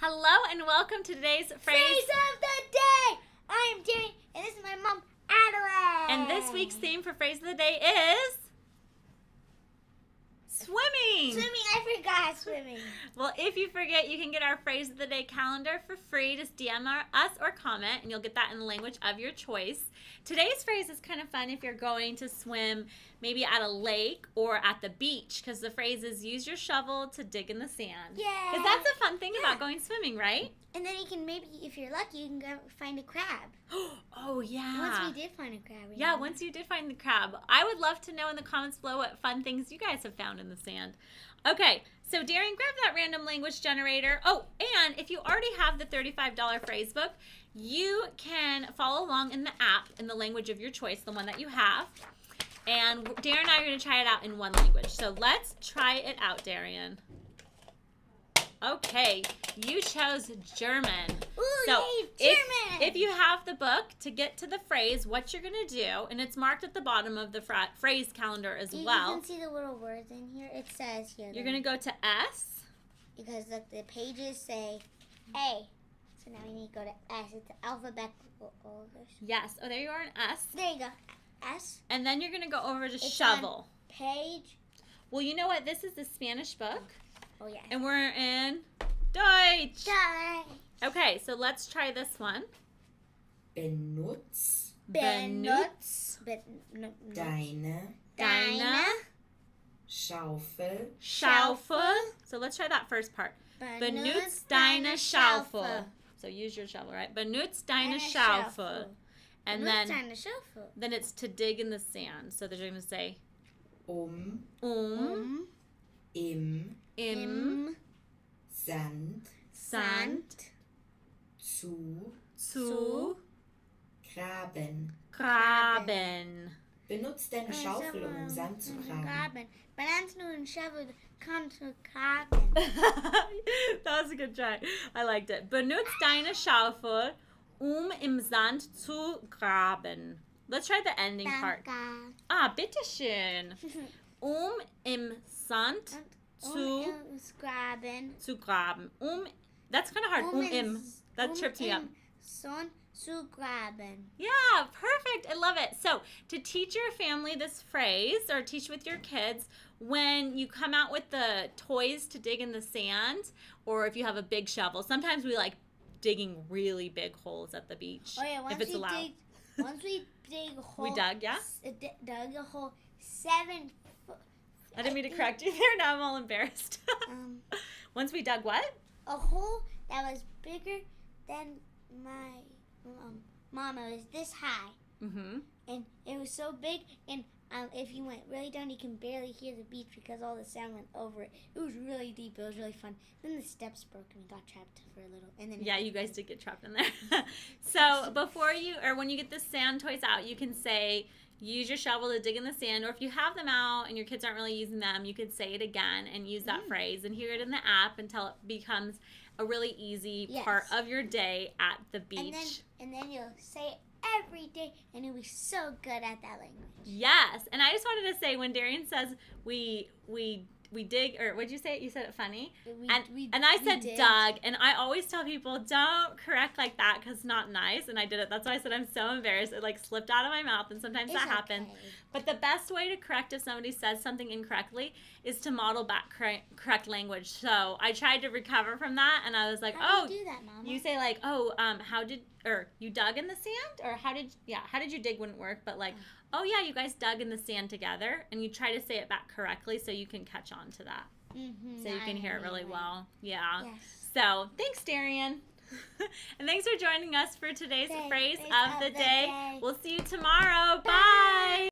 Hello and welcome to today's Phrase of the day! I am Jerry, and this is my mom, Adelaide. And this week's theme for Phrase of the Day is swimming. Swimming, I forgot swimming. Well, if you forget, you can get our Phrase of the Day calendar for free. Just DM us or comment, and you'll get that in the language of your choice. Today's phrase is kind of fun if you're going to swim maybe at a lake or at the beach, because the phrase is use your shovel to dig in the sand. Yeah. Because that's a fun thing about going swimming, right? And then you can maybe, if you're lucky, you can go find a crab. Oh, yeah. Once we did find a crab. Yeah, once you did find the crab. I would love to know in the comments below what fun things you guys have found in the sand. Okay, so Darian, grab that random language generator. Oh, and if you already have the $35 phrase book, you can follow along in the app in the language of your choice, the one that you have. And Darian and I are going to try it out in one language. So let's try it out, Darian. Okay, you chose German. Ooh, so yay, German! If you have the book, to get to the phrase, what you're going to do, and it's marked at the bottom of the phrase calendar as well. You can see the little words in here. It says here. You're going to go to S. Because look, the pages say A. So now we need to go to S. It's alphabetical order. Yes. Oh, there you are in S. There you go. S. And then you're going to go over to It's shovel. Page. Well, you know what? This is the Spanish book. Oh, yeah. And we're in Deutsch. Deutsch. Okay, so let's try this one. Benutz Deine Schaufel. Schaufel. So let's try that first part. Benutz deine Schaufel. So use your shovel, right? Benutz deine Schaufel. And then it's to dig in the sand. So they're going to say im Sand zu graben. Benutz deine Schaufel, um im Sand zu graben. Benutzt nur ein Shovel, kannst du graben. That was a good try. I liked it. Benutz deine Schaufel, im Sand zu graben. Let's try the ending part. Ah, bitteschön. Im Sand zu graben. That's kind of hard. That tripped me up. Sand zu graben. Yeah, perfect. I love it. So, to teach your family this phrase, or teach with your kids, when you come out with the toys to dig in the sand, or if you have a big shovel, sometimes we like digging really big holes at the beach. Oh, yeah, if it's allowed. Once we dig a hole. We dug, yeah? Dug a hole 7 foot. I didn't mean to correct you there. Now I'm all embarrassed. Once we dug what? A hole that was bigger than my mom. It was this high. Mm-hmm. And it was so big, and if you went really down, you can barely hear the beach because all the sand went over it. It was really deep. It was really fun. Then the steps broke, and we got trapped for a little. And then yeah, you guys did get trapped in there. So when you get the sand toys out, you can say, use your shovel to dig in the sand, or if you have them out and your kids aren't really using them, you could say it again and use that phrase and hear it in the app until it becomes a really easy part of your day at the beach. And then you'll say it every day, and you'll be so good at that language. Yes, and I just wanted to say, when Darian says we dig, or what'd you say? You said it funny. And I said dug, and I always tell people, don't correct like that because it's not nice, and I did it. That's why I said I'm so embarrassed. It like slipped out of my mouth, and sometimes that happens. Okay. But the best way to correct if somebody says something incorrectly is to model back correct language. So I tried to recover from that, and I was like, how do you do that, Mama? You say like, you dug in the sand, or how did you dig wouldn't work, but like, oh yeah, you guys dug in the sand together, and you try to say it back correctly so you can catch on to that. So you can hear it really well. Yeah. Yes. So thanks, Darian. And thanks for joining us for today's phrase of the day. We'll see you tomorrow. Bye.